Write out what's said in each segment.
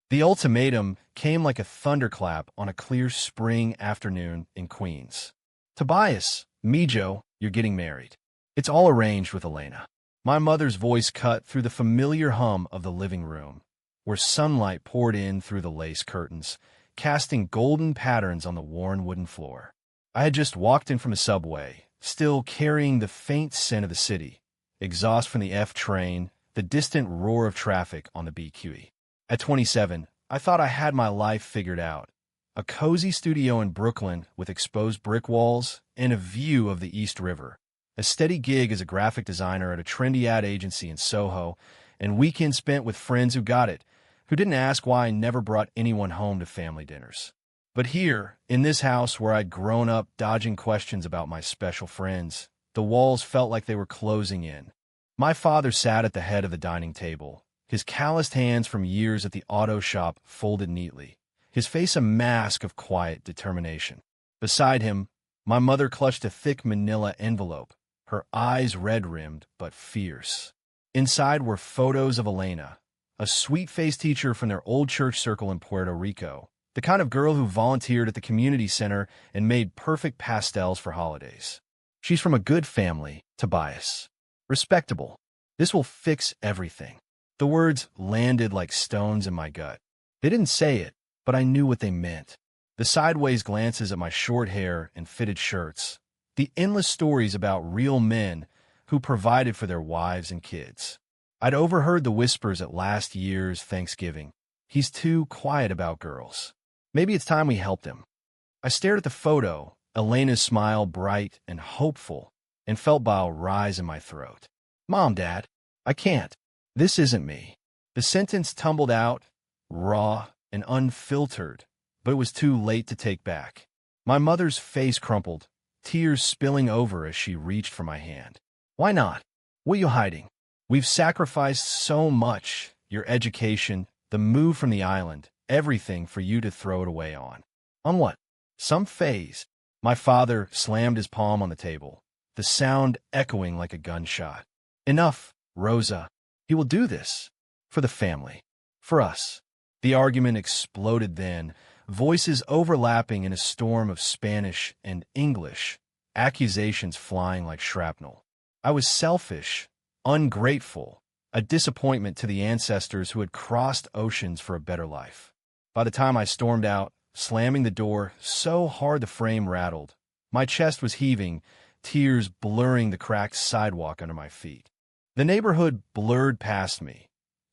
The ultimatum came like a thunderclap on a clear spring afternoon in Queens. Tobias, Mijo, you're getting married. It's all arranged with Elena. My mother's voice cut through the familiar hum of the living room, where sunlight poured in through the lace curtains, casting golden patterns on the worn wooden floor. I had just walked in from a subway, still carrying the faint scent of the city, exhaust from the F train, the distant roar of traffic on the BQE. At 27, I thought I had my life figured out. A cozy studio in Brooklyn with exposed brick walls and a view of the East River. A steady gig as a graphic designer at a trendy ad agency in Soho, and weekends spent with friends who got it, who didn't ask why I never brought anyone home to family dinners. But here, in this house where I'd grown up dodging questions about my special friends, the walls felt like they were closing in. My father sat at the head of the dining table, his calloused hands from years at the auto shop folded neatly, his face a mask of quiet determination. Beside him, my mother clutched a thick manila envelope, her eyes red-rimmed but fierce. Inside were photos of Elena, a sweet-faced teacher from their old church circle in Puerto Rico, the kind of girl who volunteered at the community center and made perfect pastels for holidays. She's from a good family, Tobias. Respectable. This will fix everything. The words landed like stones in my gut. They didn't say it, but I knew what they meant. The sideways glances at my short hair and fitted shirts. The endless stories about real men who provided for their wives and kids. I'd overheard the whispers at last year's Thanksgiving. He's too quiet about girls. Maybe it's time we helped him. I stared at the photo, Elena's smile bright and hopeful, and felt bile rise in my throat. Mom, Dad, I can't. This isn't me. The sentence tumbled out, raw and unfiltered, but it was too late to take back. My mother's face crumpled, tears spilling over as she reached for my hand. Why not? What are you hiding? We've sacrificed so much, your education, the move from the island, everything for you to throw it away on. On what? Some phase. My father slammed his palm on the table, the sound echoing like a gunshot. Enough, Rosa. He will do this. For the family. For us. The argument exploded then, voices overlapping in a storm of Spanish and English, accusations flying like shrapnel. I was selfish, ungrateful, a disappointment to the ancestors who had crossed oceans for a better life. By the time I stormed out, slamming the door so hard the frame rattled, my chest was heaving, tears blurring the cracked sidewalk under my feet. The neighborhood blurred past me,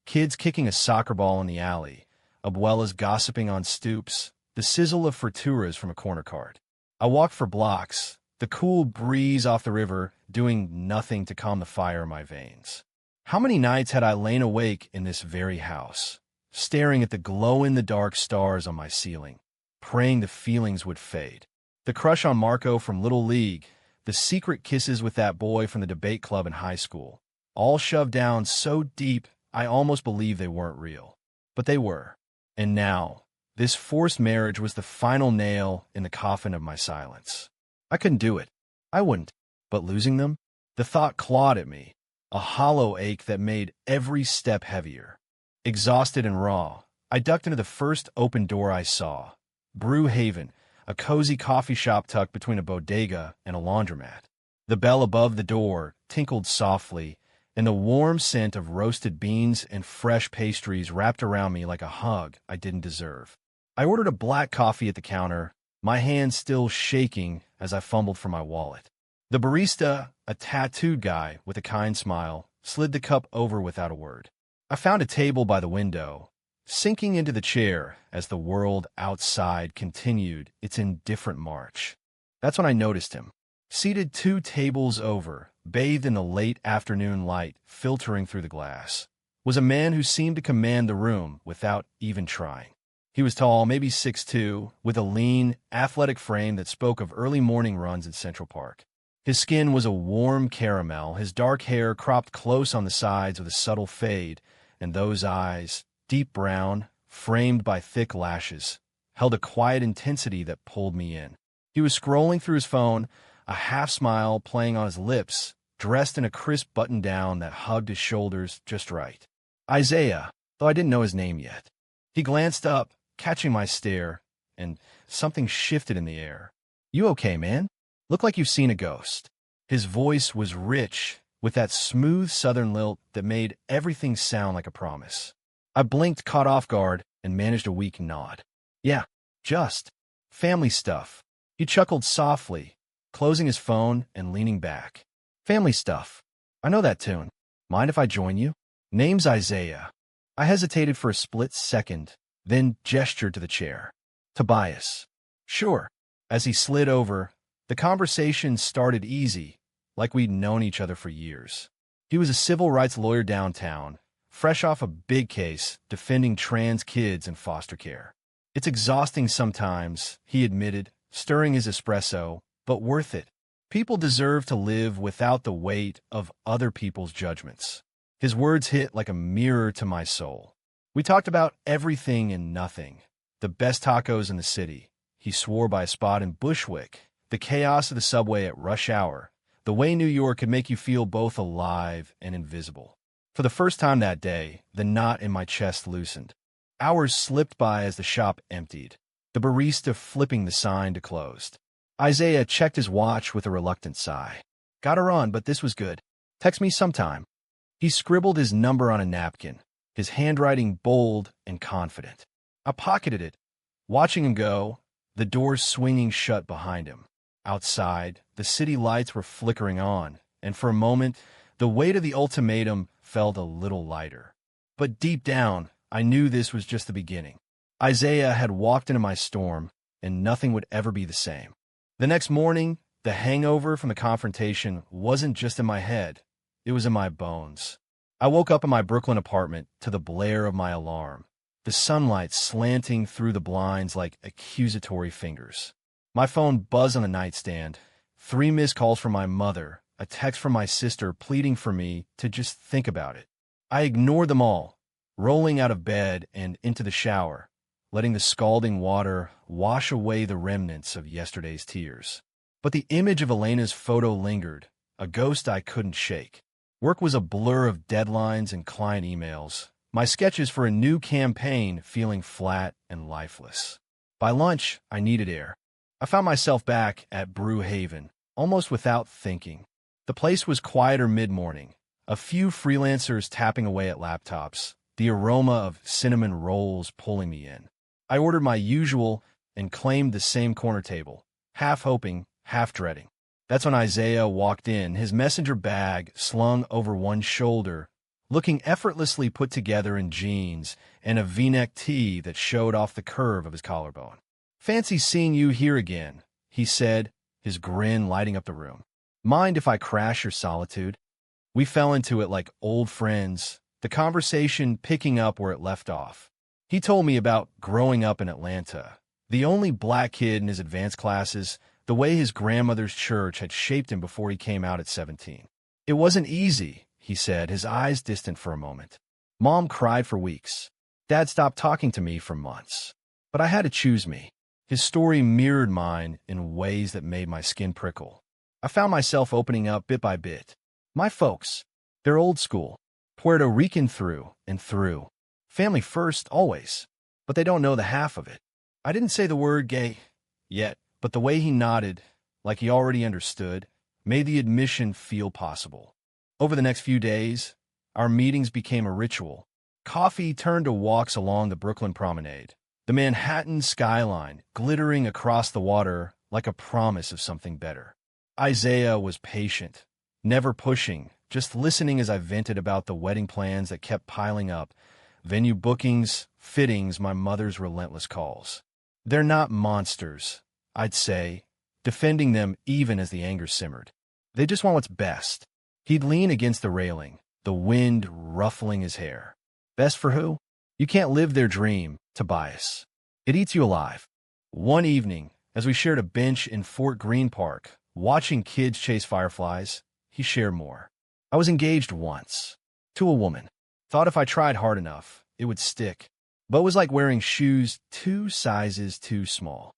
kids kicking a soccer ball in the alley, abuelas gossiping on stoops, the sizzle of frituras from a corner cart. I walked for blocks, the cool breeze off the river doing nothing to calm the fire in my veins. How many nights had I lain awake in this very house, staring at the glow-in-the-dark stars on my ceiling, praying the feelings would fade? The crush on Marco from Little League, the secret kisses with that boy from the debate club in high school, all shoved down so deep I almost believed they weren't real. But they were. And now, this forced marriage was the final nail in the coffin of my silence. I couldn't do it. I wouldn't. But losing them? The thought clawed at me, a hollow ache that made every step heavier. Exhausted and raw, I ducked into the first open door I saw. Brew Haven, a cozy coffee shop tucked between a bodega and a laundromat. The bell above the door tinkled softly, and the warm scent of roasted beans and fresh pastries wrapped around me like a hug I didn't deserve. I ordered a black coffee at the counter, my hands still shaking as I fumbled for my wallet. The barista, a tattooed guy with a kind smile, slid the cup over without a word. I found a table by the window, sinking into the chair as the world outside continued its indifferent march. That's when I noticed him. Seated 2 tables over, bathed in the late afternoon light filtering through the glass, was a man who seemed to command the room without even trying. He was tall, maybe 6'2", with a lean, athletic frame that spoke of early morning runs at Central Park. His skin was a warm caramel, his dark hair cropped close on the sides with a subtle fade, and those eyes, deep brown, framed by thick lashes, held a quiet intensity that pulled me in. He was scrolling through his phone, a half-smile playing on his lips, dressed in a crisp button-down that hugged his shoulders just right. Isaiah, though I didn't know his name yet. He glanced up, catching my stare, and something shifted in the air. "You okay, man? Look like you've seen a ghost." His voice was rich, with that smooth southern lilt that made everything sound like a promise. I blinked, caught off guard, and managed a weak nod. "Yeah, just family stuff." He chuckled softly, closing his phone and leaning back. "Family stuff. I know that tune. Mind if I join you?" "Name's Isaiah." I hesitated for a split second, then gestured to the chair. "Tobias." "Sure." As he slid over, the conversation started easy, like we'd known each other for years. He was a civil rights lawyer downtown, fresh off a big case defending trans kids in foster care. "It's exhausting sometimes," he admitted, stirring his espresso, "but worth it. People deserve to live without the weight of other people's judgments." His words hit like a mirror to my soul. We talked about everything and nothing. The best tacos in the city. He swore by a spot in Bushwick. The chaos of the subway at rush hour. The way New York could make you feel both alive and invisible. For the first time that day, the knot in my chest loosened. Hours slipped by as the shop emptied, the barista flipping the sign to closed. Isaiah checked his watch with a reluctant sigh. "Gotta run, but this was good. Text me sometime." He scribbled his number on a napkin, his handwriting bold and confident. I pocketed it, watching him go, the doors swinging shut behind him. Outside, the city lights were flickering on, and for a moment, the weight of the ultimatum felt a little lighter. But deep down, I knew this was just the beginning. Isaiah had walked into my storm, and nothing would ever be the same. The next morning, the hangover from the confrontation wasn't just in my head, it was in my bones. I woke up in my Brooklyn apartment to the blare of my alarm, the sunlight slanting through the blinds like accusatory fingers. My phone buzzed on the nightstand, 3 missed calls from my mother, a text from my sister pleading for me to just think about it. I ignored them all, rolling out of bed and into the shower, letting the scalding water wash away the remnants of yesterday's tears. But the image of Elena's photo lingered, a ghost I couldn't shake. Work was a blur of deadlines and client emails, my sketches for a new campaign feeling flat and lifeless. By lunch, I needed air. I found myself back at Brew Haven, almost without thinking. The place was quieter mid-morning, a few freelancers tapping away at laptops, the aroma of cinnamon rolls pulling me in. I ordered my usual and claimed the same corner table, half hoping, half dreading. That's when Isaiah walked in, his messenger bag slung over one shoulder, looking effortlessly put together in jeans and a V-neck tee that showed off the curve of his collarbone. "Fancy seeing you here again," he said, his grin lighting up the room. "Mind if I crash your solitude?" We fell into it like old friends, the conversation picking up where it left off. He told me about growing up in Atlanta, the only black kid in his advanced classes, the way his grandmother's church had shaped him before he came out at 17. "It wasn't easy," he said, his eyes distant for a moment. "Mom cried for weeks. Dad stopped talking to me for months. But I had to choose me." His story mirrored mine in ways that made my skin prickle. I found myself opening up bit by bit. My folks, they're old school, Puerto Rican through and through. Family first, always. But they don't know the half of it. I didn't say the word gay yet, but the way he nodded, like he already understood, made the admission feel possible. Over the next few days, our meetings became a ritual. Coffee turned to walks along the Brooklyn Promenade, the Manhattan skyline glittering across the water like a promise of something better. Isaiah was patient, never pushing, just listening as I vented about the wedding plans that kept piling up, venue bookings, fittings, my mother's relentless calls. "They're not monsters," I'd say, defending them even as the anger simmered. "They just want what's best." He'd lean against the railing, the wind ruffling his hair. "Best for who? You can't live their dream, Tobias. It eats you alive." One evening, as we shared a bench in Fort Greene Park, watching kids chase fireflies, he shared more. "I was engaged once. To a woman. Thought if I tried hard enough, it would stick. But it was like wearing shoes 2 sizes too small."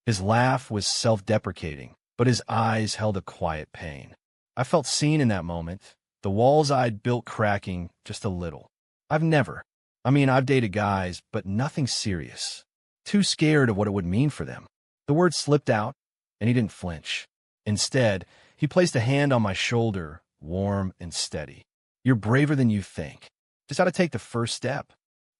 His laugh was self-deprecating, but his eyes held a quiet pain. I felt seen in that moment, the walls I'd built cracking just a little. I've never I mean, I've dated guys, but nothing serious. Too scared of what it would mean for them. The word slipped out, and he didn't flinch. Instead, he placed a hand on my shoulder, warm and steady. You're braver than you think. Just got to take the first step.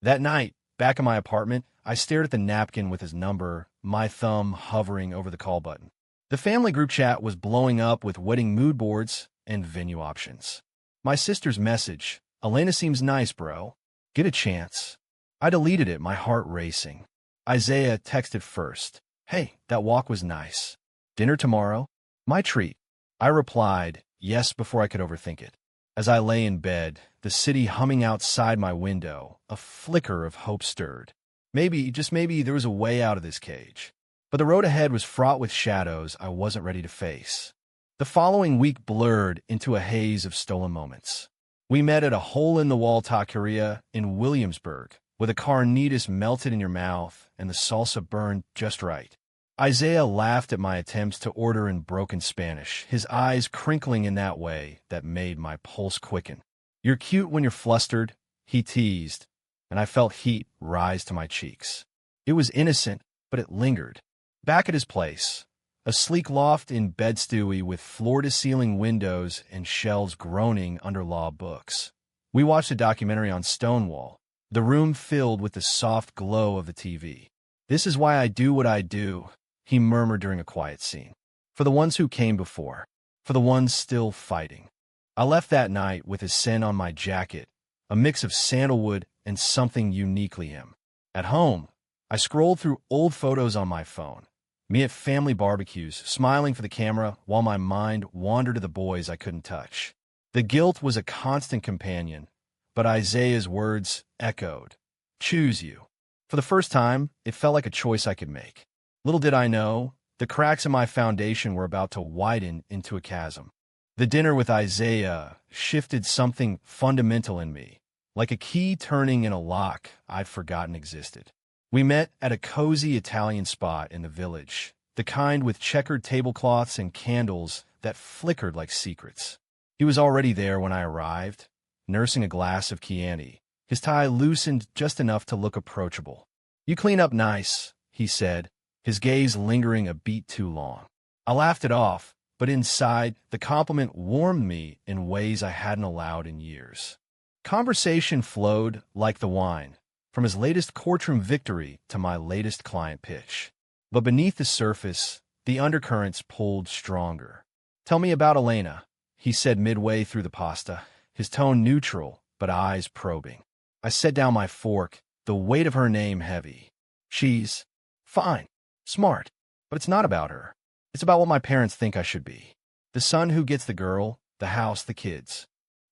That night, back in my apartment, I stared at the napkin with his number, my thumb hovering over the call button. The family group chat was blowing up with wedding mood boards and venue options. My sister's message, Elena seems nice, bro. Get a chance. I deleted it, my heart racing. Isaiah texted first. Hey, that walk was nice. Dinner tomorrow? My treat. I replied, yes, before I could overthink it. As I lay in bed, the city humming outside my window, a flicker of hope stirred. Maybe, just maybe, there was a way out of this cage. But the road ahead was fraught with shadows I wasn't ready to face. The following week blurred into a haze of stolen moments. We met at a hole-in-the-wall taqueria in Williamsburg, where the carnitas melted in your mouth and the salsa burned just right. Isaiah laughed at my attempts to order in broken Spanish, his eyes crinkling in that way that made my pulse quicken. You're cute when you're flustered, he teased, and I felt heat rise to my cheeks. It was innocent, but it lingered. Back at his place, a sleek loft in Bed-Stuy with floor-to-ceiling windows and shelves groaning under law books. We watched a documentary on Stonewall, the room filled with the soft glow of the TV. This is why I do what I do, he murmured during a quiet scene. For the ones who came before, for the ones still fighting. I left that night with a scent on my jacket, a mix of sandalwood and something uniquely him. At home, I scrolled through old photos on my phone. Me at family barbecues, smiling for the camera while my mind wandered to the boys I couldn't touch. The guilt was a constant companion, but Isaiah's words echoed. Choose you. For the first time, it felt like a choice I could make. Little did I know, the cracks in my foundation were about to widen into a chasm. The dinner with Isaiah shifted something fundamental in me, like a key turning in a lock I'd forgotten existed. We met at a cozy Italian spot in the village, the kind with checkered tablecloths and candles that flickered like secrets. He was already there when I arrived, nursing a glass of Chianti, his tie loosened just enough to look approachable. You clean up nice, he said, his gaze lingering a beat too long. I laughed it off, but inside, the compliment warmed me in ways I hadn't allowed in years. Conversation flowed like the wine, from his latest courtroom victory to my latest client pitch. But beneath the surface, the undercurrents pulled stronger. Tell me about Elena, he said midway through the pasta, his tone neutral, but eyes probing. I set down my fork, the weight of her name heavy. She's fine, smart, but it's not about her. It's about what my parents think I should be. The son who gets the girl, the house, the kids.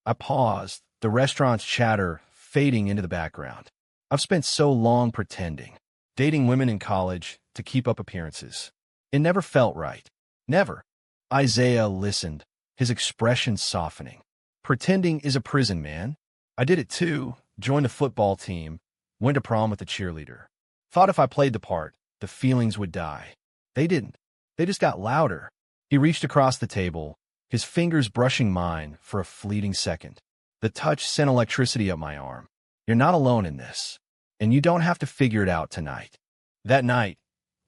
I paused, the restaurant's chatter fading into the background. I've spent so long pretending, dating women in college to keep up appearances. It never felt right. Never. Isaiah listened, his expression softening. Pretending is a prison, man. I did it too, joined a football team, went to prom with a cheerleader. Thought if I played the part, the feelings would die. They didn't. They just got louder. He reached across the table, his fingers brushing mine for a fleeting second. The touch sent electricity up my arm. You're not alone in this, and you don't have to figure it out tonight. That night,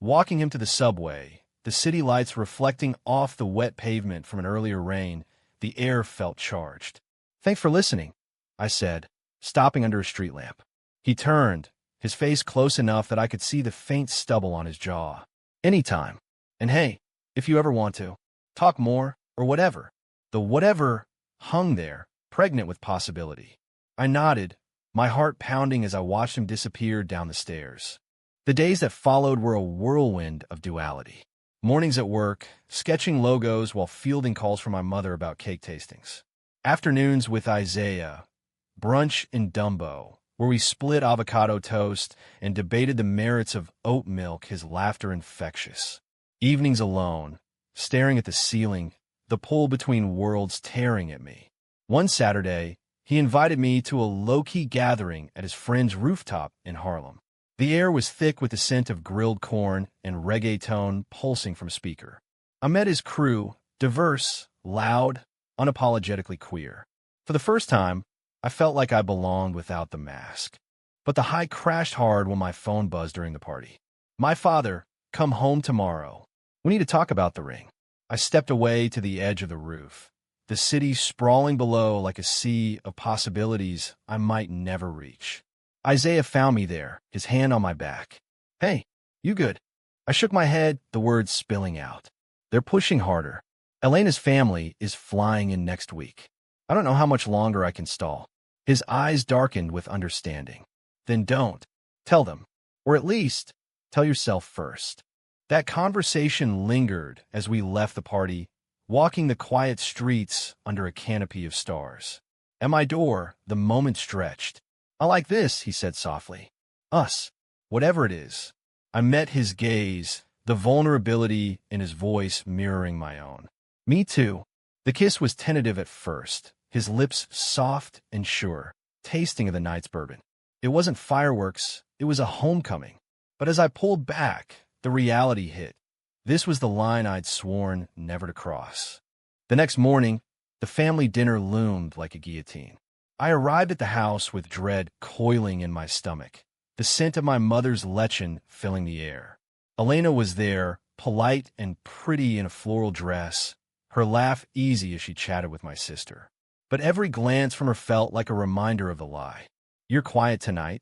walking him to the subway, the city lights reflecting off the wet pavement from an earlier rain, the air felt charged. Thanks for listening, I said, stopping under a street lamp. He turned, his face close enough that I could see the faint stubble on his jaw. Anytime. And hey, if you ever want to, talk more, or whatever. The whatever hung there, pregnant with possibility. I nodded, my heart pounding as I watched him disappear down the stairs. The days that followed were a whirlwind of duality. Mornings at work, sketching logos while fielding calls from my mother about cake tastings. Afternoons with Isaiah, brunch in Dumbo, where we split avocado toast and debated the merits of oat milk, his laughter infectious. Evenings alone, staring at the ceiling, the pull between worlds tearing at me. One Saturday, he invited me to a low-key gathering at his friend's rooftop in Harlem. The air was thick with the scent of grilled corn and reggaeton pulsing from a speaker. I met his crew, diverse, loud, unapologetically queer. For the first time, I felt like I belonged without the mask. But the high crashed hard when my phone buzzed during the party. My father, come home tomorrow. We need to talk about the ring. I stepped away to the edge of the roof. The city sprawling below like a sea of possibilities I might never reach. Isaiah found me there, his hand on my back. Hey, you good? I shook my head, the words spilling out. They're pushing harder. Elena's family is flying in next week. I don't know how much longer I can stall. His eyes darkened with understanding. Then don't. Tell them. Or at least, tell yourself first. That conversation lingered as we left the party, walking the quiet streets under a canopy of stars. At my door, the moment stretched. I like this, he said softly. Us. Whatever it is. I met his gaze, the vulnerability in his voice mirroring my own. Me too. The kiss was tentative at first, his lips soft and sure, tasting of the night's bourbon. It wasn't fireworks, it was a homecoming. But as I pulled back, the reality hit. This was the line I'd sworn never to cross. The next morning, the family dinner loomed like a guillotine. I arrived at the house with dread coiling in my stomach, the scent of my mother's lechin filling the air. Elena was there, polite and pretty in a floral dress, her laugh easy as she chatted with my sister. But every glance from her felt like a reminder of the lie. You're quiet tonight,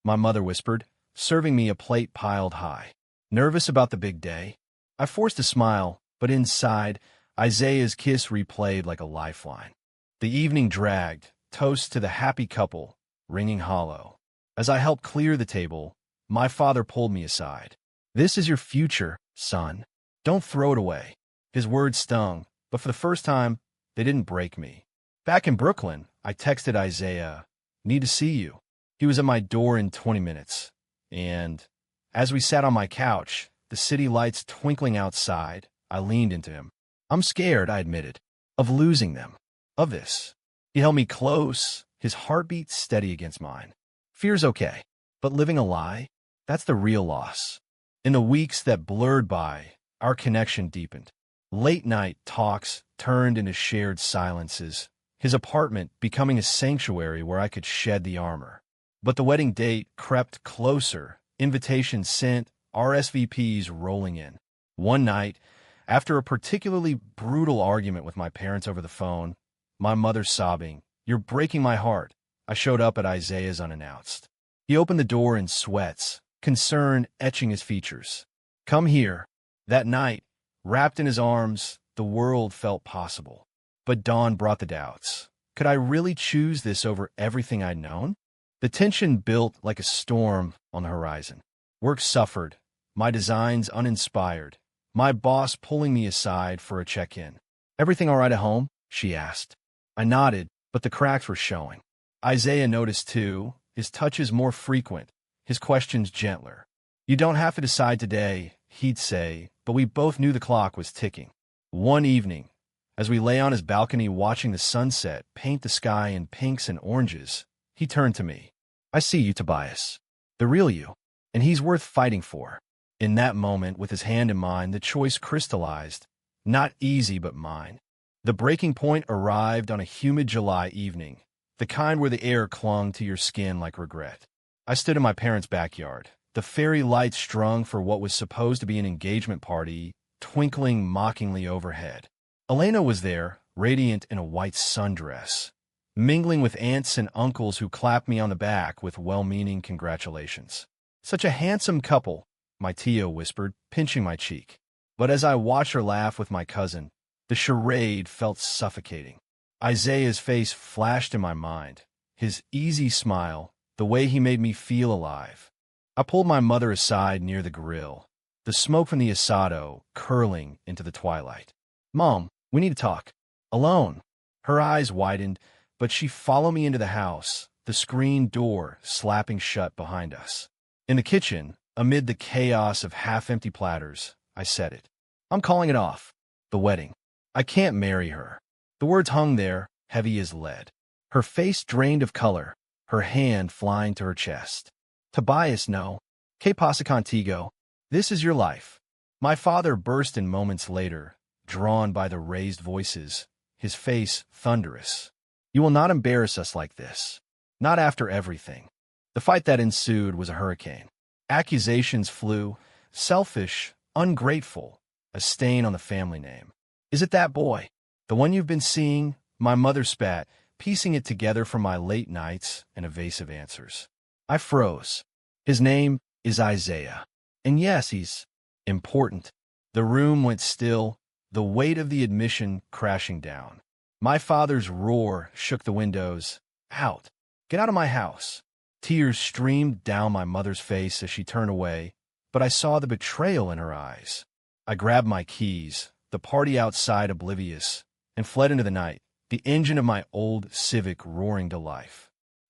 my mother whispered, serving me a plate piled high. Nervous about the big day? I forced a smile, but inside, Isaiah's kiss replayed like a lifeline. The evening dragged, toast to the happy couple, ringing hollow. As I helped clear the table, my father pulled me aside. This is your future, son. Don't throw it away. His words stung, but for the first time, they didn't break me. Back in Brooklyn, I texted Isaiah, need to see you. He was at my door in 20 minutes. And as we sat on my couch, the city lights twinkling outside, I leaned into him. I'm scared, I admitted, of losing them, of this. He held me close, his heartbeat steady against mine. Fear's okay, but living a lie, that's the real loss. In the weeks that blurred by, our connection deepened. Late-night talks turned into shared silences, his apartment becoming a sanctuary where I could shed the armor. But the wedding date crept closer, invitations sent, RSVPs rolling in. One night, after a particularly brutal argument with my parents over the phone, my mother sobbing, "You're breaking my heart," I showed up at Isaiah's unannounced. He opened the door in sweats, concern etching his features. Come here. That night, wrapped in his arms, the world felt possible. But dawn brought the doubts. Could I really choose this over everything I'd known? The tension built like a storm on the horizon. Work suffered, my designs uninspired, my boss pulling me aside for a check-in. Everything all right at home? She asked. I nodded, but the cracks were showing. Isaiah noticed too, his touches more frequent, his questions gentler. You don't have to decide today, he'd say, but we both knew the clock was ticking. One evening, as we lay on his balcony watching the sunset paint the sky in pinks and oranges, he turned to me. I see you, Tobias. The real you. And he's worth fighting for. In that moment, with his hand in mine, the choice crystallized. Not easy, but mine. The breaking point arrived on a humid July evening, the kind where the air clung to your skin like regret. I stood in my parents' backyard, the fairy lights strung for what was supposed to be an engagement party, twinkling mockingly overhead. Elena was there, radiant in a white sundress, mingling with aunts and uncles who clapped me on the back with well-meaning congratulations. Such a handsome couple, my Tio whispered, pinching my cheek. But as I watched her laugh with my cousin, the charade felt suffocating. Isaiah's face flashed in my mind, his easy smile, the way he made me feel alive. I pulled my mother aside near the grill, the smoke from the asado curling into the twilight. Mom, we need to talk. Alone. Her eyes widened, but she followed me into the house, the screen door slapping shut behind us. In the kitchen, amid the chaos of half-empty platters, I said it. I'm calling it off. The wedding. I can't marry her. The words hung there, heavy as lead. Her face drained of color, her hand flying to her chest. Tobias, no. Que pasa contigo? This is your life. My father burst in moments later, drawn by the raised voices, his face thunderous. You will not embarrass us like this. Not after everything. The fight that ensued was a hurricane. Accusations flew, selfish, ungrateful, a stain on the family name. Is it that boy? The one you've been seeing? My mother spat, piecing it together from my late nights and evasive answers. I froze. His name is Isaiah. And yes, he's important. The room went still, the weight of the admission crashing down. My father's roar shook the windows. Out. Get out of my house. Tears streamed down my mother's face as she turned away, but I saw the betrayal in her eyes. I grabbed my keys, the party outside oblivious, and fled into the night, the engine of my old Civic roaring to life.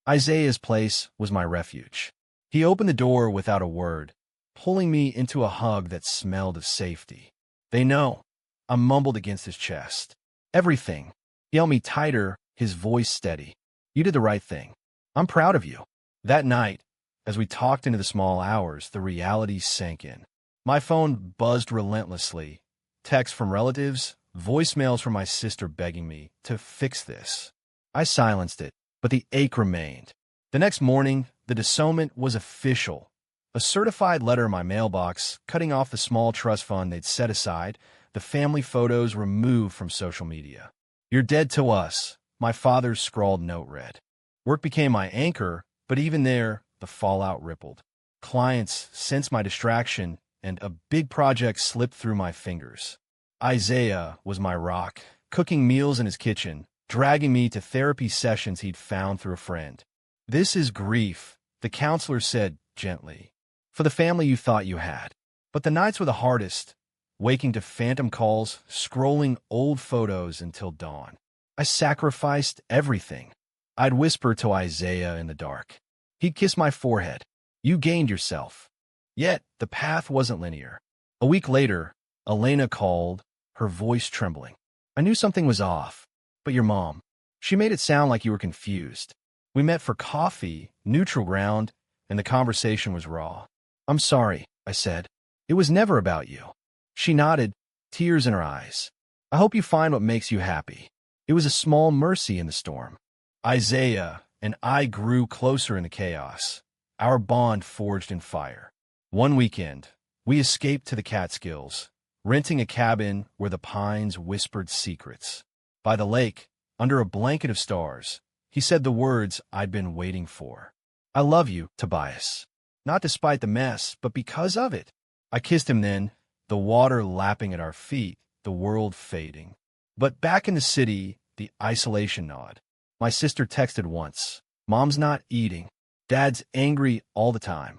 Isaiah's place was my refuge. He opened the door without a word, pulling me into a hug that smelled of safety. They know. I mumbled against his chest. Everything. He held me tighter, his voice steady. You did the right thing. I'm proud of you. That night, as we talked into the small hours, the reality sank in. My phone buzzed relentlessly. Texts from relatives, voicemails from my sister begging me to fix this. I silenced it, but the ache remained. The next morning, the disownment was official. A certified letter in my mailbox, cutting off the small trust fund they'd set aside, the family photos removed from social media. You're dead to us, my father's scrawled note read. Work became my anchor, but even there, the fallout rippled. Clients sensed my distraction, and a big project slipped through my fingers. Isaiah was my rock, cooking meals in his kitchen, dragging me to therapy sessions he'd found through a friend. This is grief, the counselor said gently, for the family you thought you had. But the nights were the hardest, waking to phantom calls, scrolling old photos until dawn. I sacrificed everything. I'd whisper to Isaiah in the dark. He'd kiss my forehead. You gained yourself. Yet, the path wasn't linear. A week later, Elena called, her voice trembling. I knew something was off. But your mom, she made it sound like you were confused. We met for coffee, neutral ground, and the conversation was raw. I'm sorry, I said. It was never about you. She nodded, tears in her eyes. I hope you find what makes you happy. It was a small mercy in the storm. Isaiah and I grew closer in the chaos, our bond forged in fire. One weekend, we escaped to the Catskills, renting a cabin where the pines whispered secrets. By the lake, under a blanket of stars, he said the words I'd been waiting for. I love you, Tobias. Not despite the mess, but because of it. I kissed him then, the water lapping at our feet, the world fading. But back in the city, the isolation gnawed. My sister texted once, Mom's not eating. Dad's angry all the time.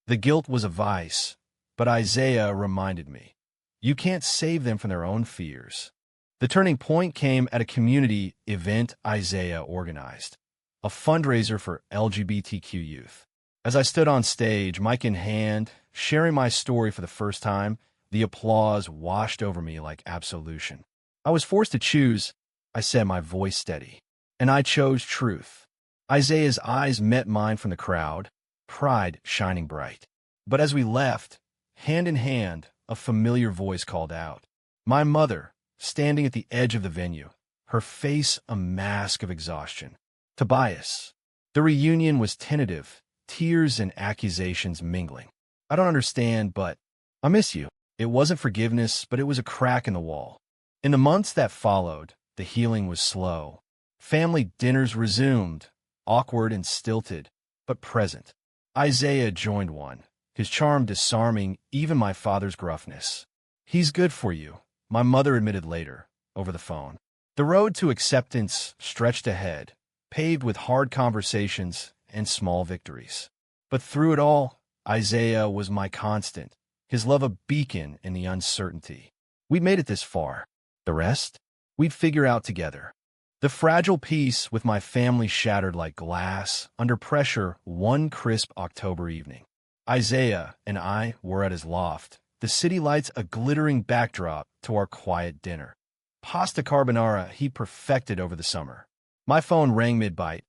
The guilt was a vice, but Isaiah reminded me, you can't save them from their own fears. The turning point came at a community event Isaiah organized, a fundraiser for LGBTQ youth. As I stood on stage, mic in hand, sharing my story for the first time, the applause washed over me like absolution. I was forced to choose, I said, my voice steady. And I chose truth. Isaiah's eyes met mine from the crowd, pride shining bright. But as we left, hand in hand, a familiar voice called out. My mother, standing at the edge of the venue, her face a mask of exhaustion. Tobias. The reunion was tentative, tears and accusations mingling. I don't understand, but I miss you. It wasn't forgiveness, but it was a crack in the wall. In the months that followed, the healing was slow. Family dinners resumed, awkward and stilted, but present. Isaiah joined one, his charm disarming even my father's gruffness. He's good for you, my mother admitted later, over the phone. The road to acceptance stretched ahead, paved with hard conversations and small victories. But through it all, Isaiah was my constant, his love a beacon in the uncertainty. We'd made it this far. The rest? We'd figure out together. The fragile peace with my family shattered like glass under pressure one crisp October evening. Isaiah and I were at his loft, the city lights a glittering backdrop to our quiet dinner. Pasta carbonara he perfected over the summer. My phone rang mid-bite.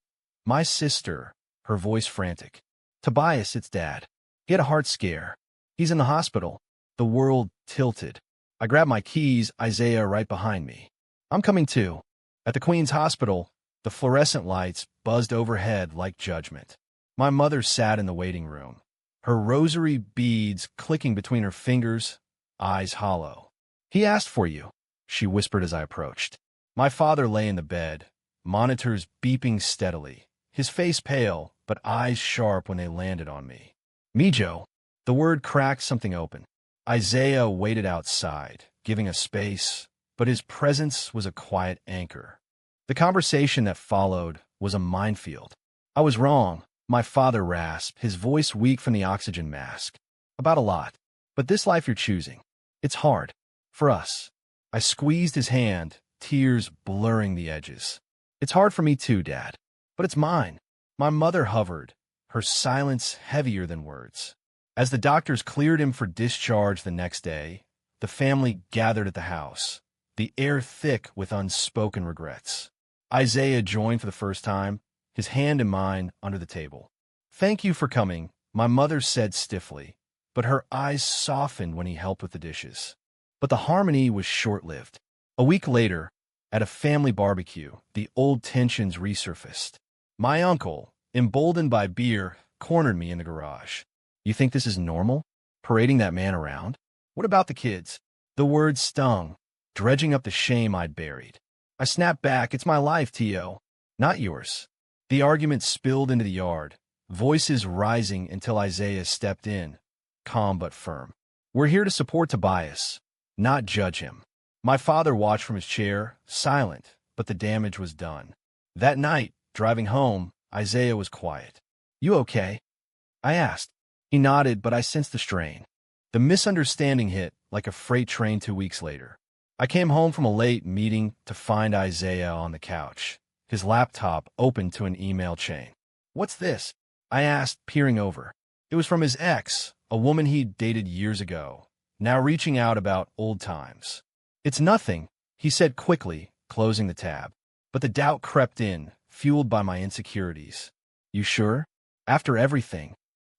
My sister, her voice frantic. Tobias, it's Dad. He had a heart scare. He's in the hospital. The world tilted. I grabbed my keys, Isaiah right behind me. I'm coming too. At the Queen's Hospital, the fluorescent lights buzzed overhead like judgment. My mother sat in the waiting room, her rosary beads clicking between her fingers, eyes hollow. "He asked for you," she whispered as I approached. My father lay in the bed, monitors beeping steadily, his face pale, but eyes sharp when they landed on me. "Mijo." The word cracked something open. Isaiah waited outside, giving us space, but his presence was a quiet anchor. The conversation that followed was a minefield. "I was wrong," my father rasped, his voice weak from the oxygen mask. "About a lot. But this life you're choosing, it's hard. For us." I squeezed his hand, tears blurring the edges. "It's hard for me too, Dad. But it's mine." My mother hovered, her silence heavier than words. As the doctors cleared him for discharge the next day, the family gathered at the house, the air thick with unspoken regrets. Isaiah joined for the first time, his hand in mine under the table. "Thank you for coming," my mother said stiffly, but her eyes softened when he helped with the dishes. But the harmony was short-lived. A week later, at a family barbecue, the old tensions resurfaced. My uncle, emboldened by beer, cornered me in the garage. "You think this is normal? Parading that man around? What about the kids?" The words stung, dredging up the shame I'd buried. I snapped back, "It's my life, T.O., not yours." The argument spilled into the yard, voices rising until Isaiah stepped in, calm but firm. "We're here to support Tobias, not judge him." My father watched from his chair, silent, but the damage was done. That night, driving home, Isaiah was quiet. "You okay?" I asked. He nodded, but I sensed the strain. The misunderstanding hit like a freight train 2 weeks later. I came home from a late meeting to find Isaiah on the couch, his laptop open to an email chain. "What's this?" I asked, peering over. It was from his ex, a woman he'd dated years ago, now reaching out about old times. "It's nothing," he said quickly, closing the tab. But the doubt crept in, fueled by my insecurities. "You sure? After everything?"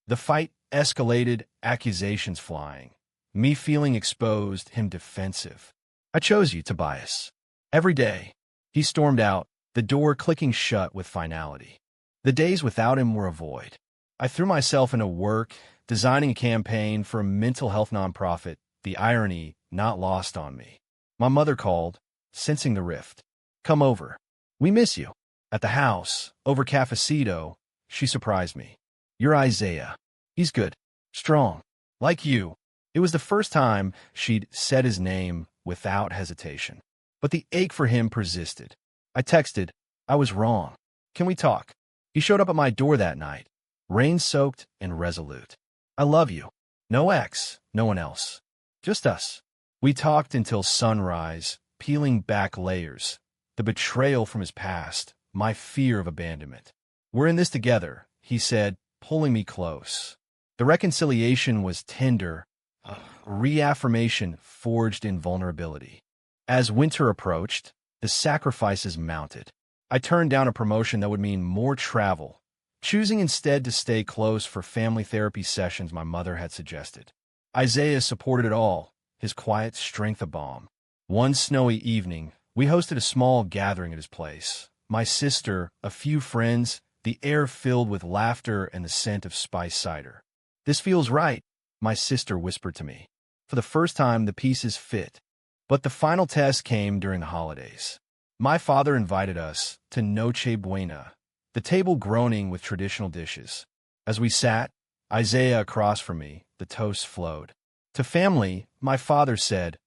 The fight escalated, accusations flying. Me feeling exposed, him defensive. "I chose you, Tobias." Every day. He stormed out, the door clicking shut with finality. The days without him were a void. I threw myself into work, designing a campaign for a mental health nonprofit, the irony not lost on me. My mother called, sensing the rift. "Come over. We miss you." At the house, over cafecito, she surprised me. "You're Isaiah. He's good. Strong. Like you." It was the first time she'd said his name without hesitation. But the ache for him persisted. I texted, "I was wrong. Can we talk?" He showed up at my door that night, rain-soaked and resolute. "I love you. No ex, no one else. Just us." We talked until sunrise, peeling back layers, the betrayal from his past, my fear of abandonment. "We're in this together," he said, pulling me close. The reconciliation was tender, a reaffirmation forged in vulnerability. As winter approached, the sacrifices mounted. I turned down a promotion that would mean more travel, choosing instead to stay close for family therapy sessions my mother had suggested. Isaiah supported it all, his quiet strength a balm. One snowy evening, we hosted a small gathering at his place. My sister, a few friends, the air filled with laughter and the scent of spiced cider. "This feels right," my sister whispered to me. For the first time, the pieces fit. But the final test came during the holidays. My father invited us to Noche Buena, the table groaning with traditional dishes. As we sat, Isaiah across from me, the toast flowed. "To family," my father said,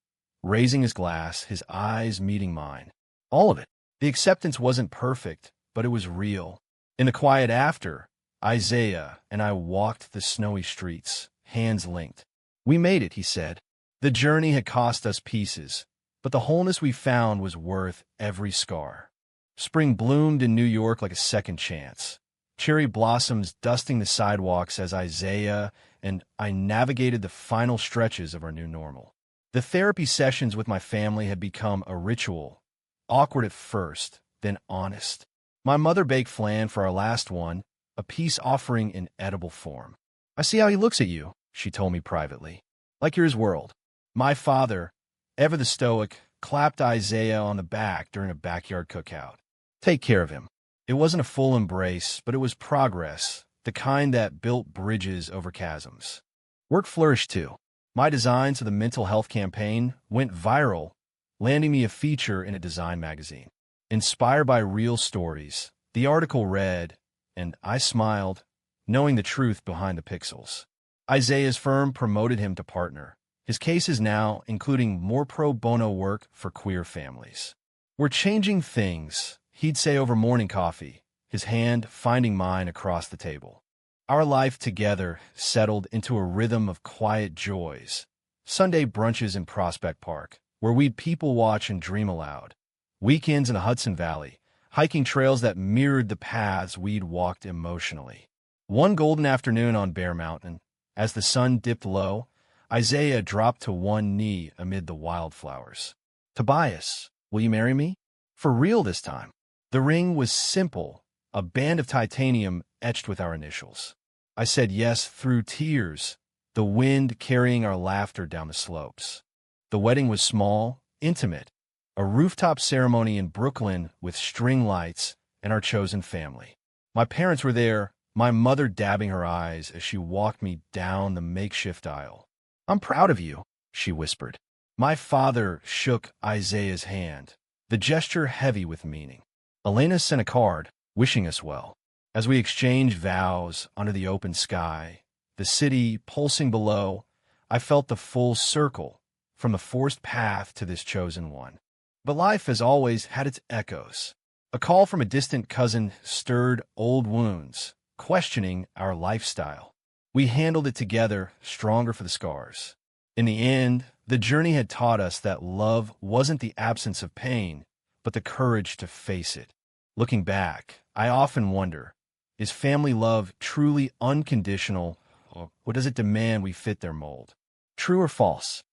raising his glass, his eyes meeting mine. "All of it." The acceptance wasn't perfect, but it was real. In the quiet after, Isaiah and I walked the snowy streets, hands linked. "We made it," he said. The journey had cost us pieces, but the wholeness we found was worth every scar. Spring bloomed in New York like a second chance. Cherry blossoms dusting the sidewalks as Isaiah and I navigated the final stretches of our new normal. The therapy sessions with my family had become a ritual, awkward at first, then honest. My mother baked flan for our last one, a peace offering in edible form. "I see how he looks at you," she told me privately. "Like you're his world." My father, ever the stoic, clapped Isaiah on the back during a backyard cookout. "Take care of him." It wasn't a full embrace, but it was progress. the kind that built bridges over chasms. Work flourished too. My designs of the mental health campaign went viral, landing me a feature in a design magazine. Inspired by real stories, the article read, and I smiled, knowing the truth behind the pixels. Isaiah's firm promoted him to partner. His case is now including more pro bono work for queer families. We're changing things, he'd say over morning coffee, his hand finding mine across the table. Our life together settled into a rhythm of quiet joys. Sunday brunches in Prospect Park, where we'd people watch and dream aloud. Weekends in the Hudson Valley, hiking trails that mirrored the paths we'd walked emotionally. One golden afternoon on Bear Mountain, as the sun dipped low, Isaiah dropped to one knee amid the wildflowers. "Tobias, will you marry me? For real this time." The ring was simple, a band of titanium etched with our initials. I said yes through tears, the wind carrying our laughter down the slopes. The wedding was small, intimate, a rooftop ceremony in Brooklyn with string lights and our chosen family. My parents were there, my mother dabbing her eyes as she walked me down the makeshift aisle. "I'm proud of you," she whispered. My father shook Isaiah's hand, the gesture heavy with meaning. Elena sent a card, wishing us well. As we exchanged vows under the open sky, the city pulsing below, I felt the full circle, from the forced path to this chosen one. But life has always had its echoes. A call from a distant cousin stirred old wounds, questioning our lifestyle. We handled it together, stronger for the scars. In the end, the journey had taught us that love wasn't the absence of pain, but the courage to face it. Looking back, I often wonder, is family love truly unconditional, or does it demand we fit their mold? True or false?